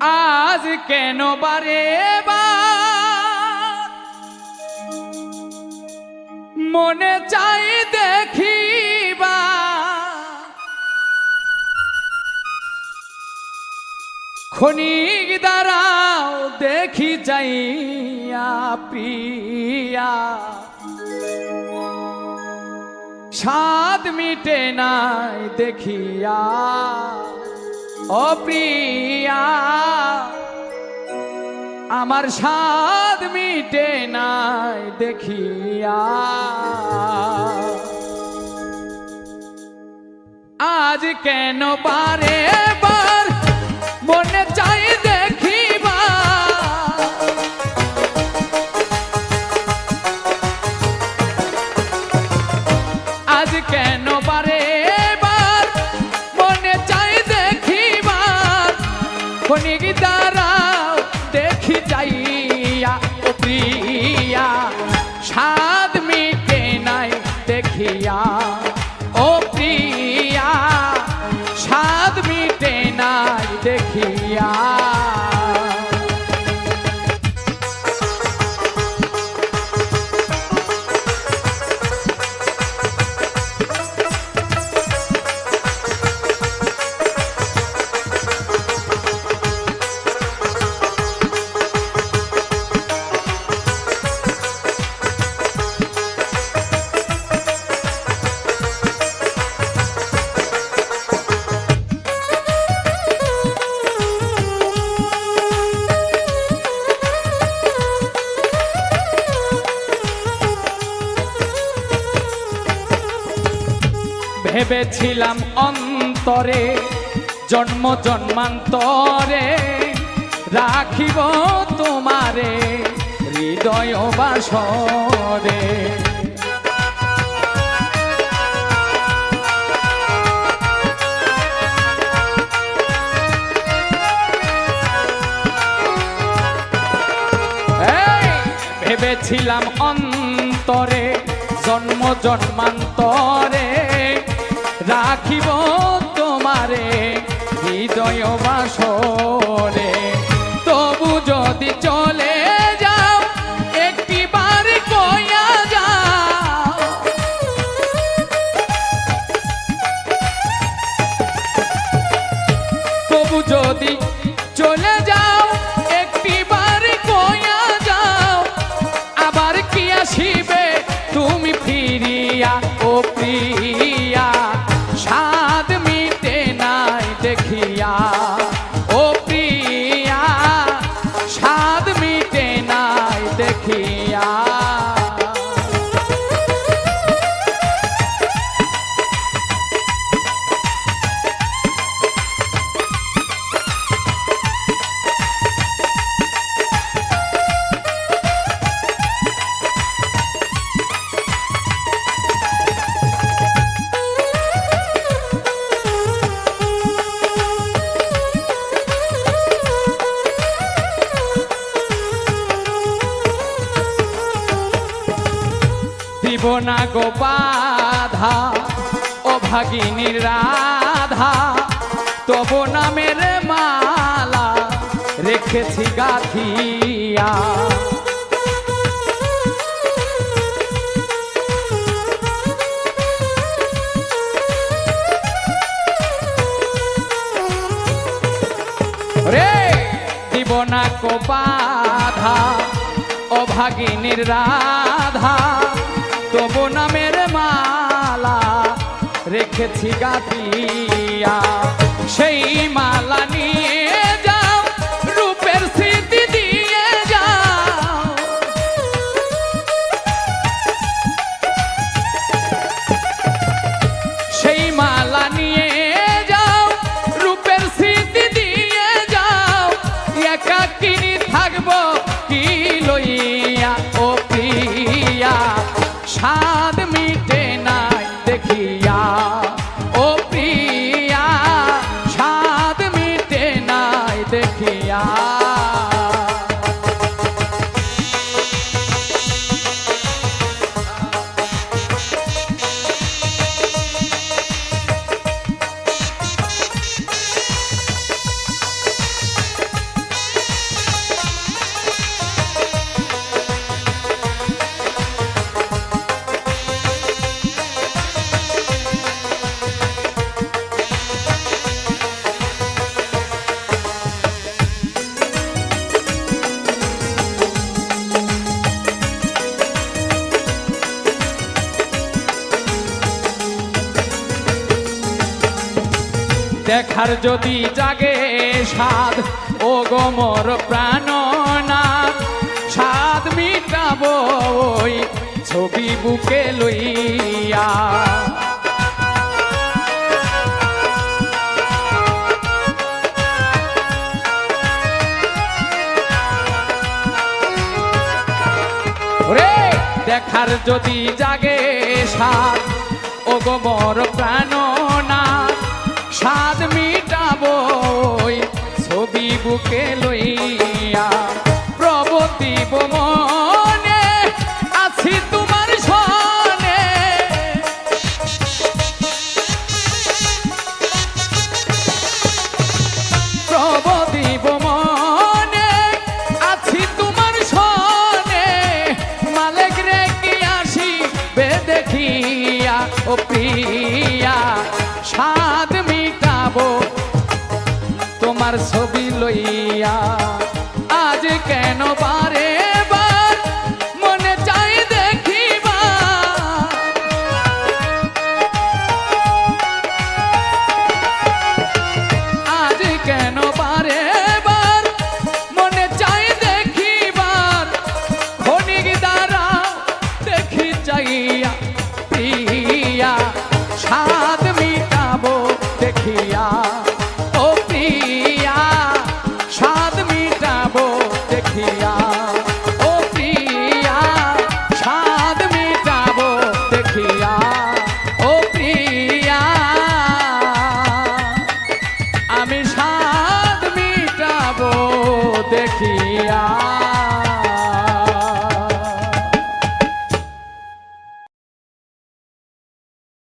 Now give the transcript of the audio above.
আজ কেন বারে মনে চাই দেখিবা ক্ষণিক দাঁড়াও দেখি যাইয়া প্রিয়া স্বাদ মিটে নাই দেখিয়া ও প্রিয়া আমার স্বাদ মিটে নাই দেখিয়া আজ কেন বারে বার মনে চাই দেখিবা আজ কেন বারে বার মনে চাই দেখিবা ক্ষণিক দাঁড়াও দেখি যাইয়া ও প্রিয়া স্বাদ মিটে নাই দেখিয়া ও প্রিয়া স্বাদ মিটে নাই দেখিয়া ভেবেছিলাম অন্তরে জন্ম জন্মান্তরে রাখিব তোমারে হৃদয় বাসরে ভেবেছিলাম অন্তরে জন্ম জন্মান্তরে রাখিব তোমারে হৃদয় বাসরে তবু যদি চলে যাও একটিবার কইয়া যাও তবু যদি চলে যাও একটিবার কইয়া যাও আবার কি আসিবে তুমি ফিরিয়া ও প্রিয়া স্বাদ মিটে নাই দেখিয়া ও প্রিয়া স্বাদ মিটে নাই দেখিয়া দিব না গো বাধা ও ভাগিনীর রাধা তবু নামের মালা রেখেছি গাথিয়া রে দিব না গো বাধা ও ভাগিনীর রাধা তবু নামের মালা রেখেছি গাথিয়া সেই মালা নিয়ে যাও রূপের স্মৃতি দিয়ে যাও সেই মালা নিয়ে যাও রূপের স্মৃতি দিয়ে যাও একাকিনী থাকবো কি লইয়া ও প্রিয়া স্বাদ মিটে নাই দেখিয়া ও প্রিয়া স্বাদ মিটে নাই দেখিয়া দেখার যদি জাগে সাধ ও গো মোর প্রাণনাথ সাধ মিটাবো ওই ছবি বুকে লইয়া ওরে দেখার যদি জাগে সাধ ও গো মোর প্রাণনাথ সাধ মিটাবো ওই ছবি বুকে লইয়া প্রবতিব মনে আছি তোমার সনে প্রবতিব মনে আছি তোমার সনে মালিক রে কি আসি বে দেখিয়া ও প্রিয়া সাধ মিটাবো তোমার ছবি লইয়া আজ কেন বারে